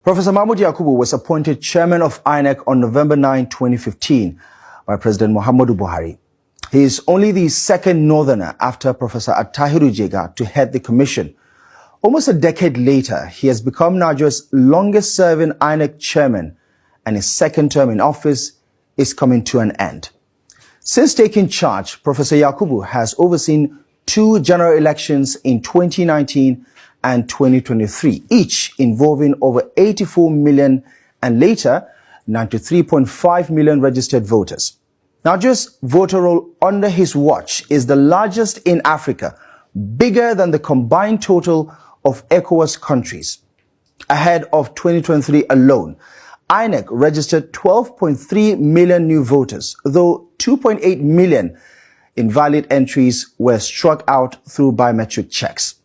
Professor Mahmud Yakubu was appointed chairman of INEC on November 9, 2015 by President Muhammadu Buhari. He is only the second northerner after Professor Attahiru Jega to head the commission. Almost a decade later, he has become Nigeria's longest-serving INEC chairman, and his second term in office is coming to an end. Since taking charge, Professor Yakubu has overseen two general elections in 2019 and 2023, each involving over 84 million and later 93.5 million registered voters. Nigeria's voter roll under his watch is the largest in Africa, bigger than the combined total of ECOWAS countries. Ahead of 2023 alone, INEC registered 12.3 million new voters, though 2.8 million invalid entries were struck out through biometric checks.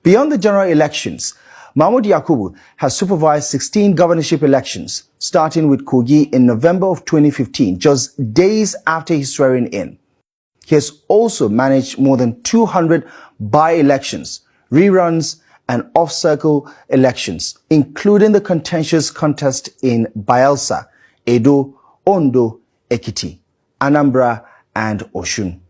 Beyond the general elections, Mahmud Yakubu has supervised 16 governorship elections, starting with Kogi in November of 2015, just days after his swearing in. He has also managed more than 200 by-elections, reruns, and off-circle elections, including the contentious contest in Bayelsa, Edo, Ondo, Ekiti, Anambra, and Osun.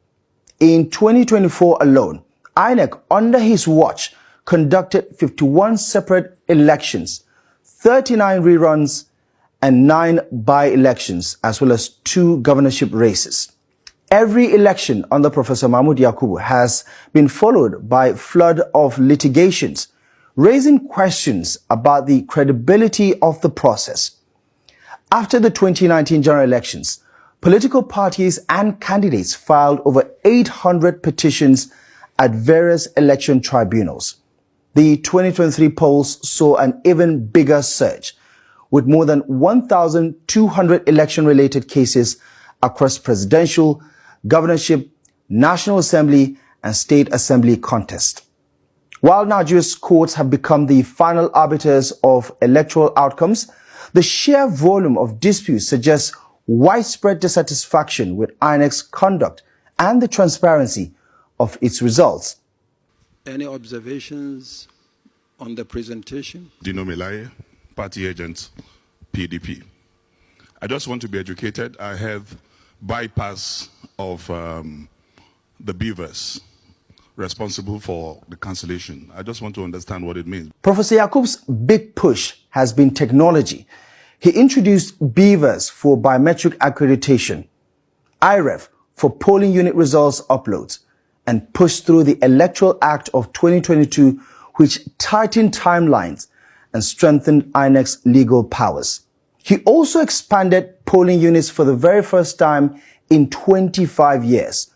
In 2024 alone, INEC, under his watch, conducted 51 separate elections, 39 reruns, and 9 by-elections, as well as 2 governorship races. Every election under Professor Mahmud Yakubu has been followed by a flood of litigations, raising questions about the credibility of the process. After the 2019 general elections, political parties and candidates filed over 800 petitions at various election tribunals. The 2023 polls saw an even bigger surge, with more than 1,200 election-related cases across presidential, governorship, National Assembly, and State Assembly contests. While Nigeria's courts have become the final arbiters of electoral outcomes, the sheer volume of disputes suggests widespread dissatisfaction with INEC's conduct and the transparency of its results. Any observations on the presentation? Dino Melaye, party agent, PDP. I just want to be educated. I have bypass of the beavers responsible for the cancellation. I just want to understand what it means. Professor Yakubu's big push has been technology. He introduced beavers for biometric accreditation, IREF for polling unit results uploads, and pushed through the Electoral Act of 2022, which tightened timelines and strengthened INEC's legal powers. He also expanded polling units for the very first time in 25 years,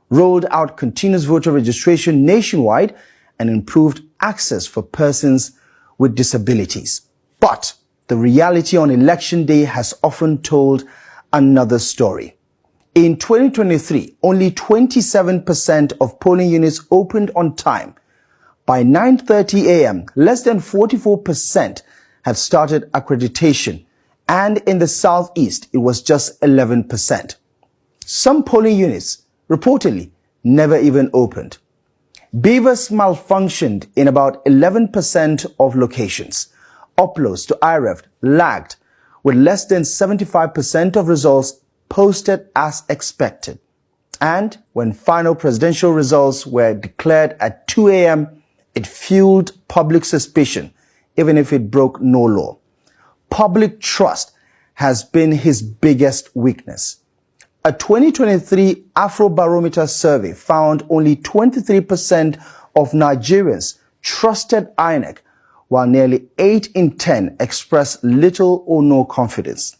rolled out continuous voter registration nationwide, and improved access for persons with disabilities. But the reality on election day has often told another story. In 2023, only 27% of polling units opened on time. By 9:30 a.m., less than 44% had started accreditation, and in the southeast, it was just 11%. Some polling units, reportedly, never even opened. Beavers malfunctioned in about 11% of locations. Uploads to IREF lagged, with less than 75% of results posted as expected. And when final presidential results were declared at 2 a.m., it fueled public suspicion, even if it broke no law. Public trust has been his biggest weakness. A 2023 Afrobarometer survey found only 23% of Nigerians trusted INEC, while nearly 8 in 10 expressed little or no confidence.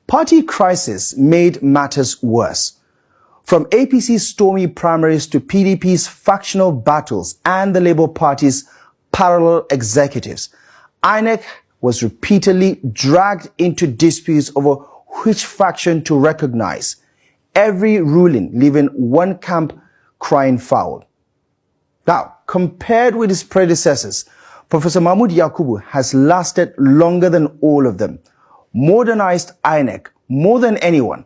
Party crisis made matters worse. From APC's stormy primaries to PDP's factional battles and the Labour Party's parallel executives, INEC was repeatedly dragged into disputes over which faction to recognize, every ruling leaving one camp crying foul. Now, compared with his predecessors, Professor Mahmud Yakubu has lasted longer than all of them, modernized INEC more than anyone,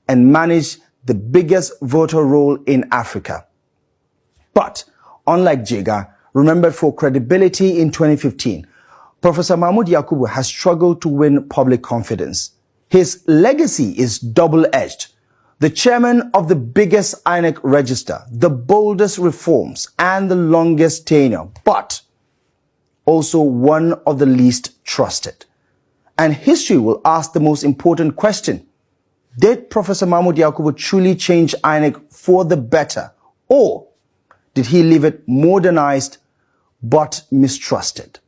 and managed the biggest voter roll in Africa. But unlike Jega, remembered for credibility in 2015, Professor Mahmud Yakubu has struggled to win public confidence. His legacy is double-edged. The chairman of the biggest INEC register, the boldest reforms, and the longest tenure, but also one of the least trusted. And history will ask the most important question. Did Professor Mahmud Yakubu truly change INEC for the better, or did he leave it modernized but mistrusted?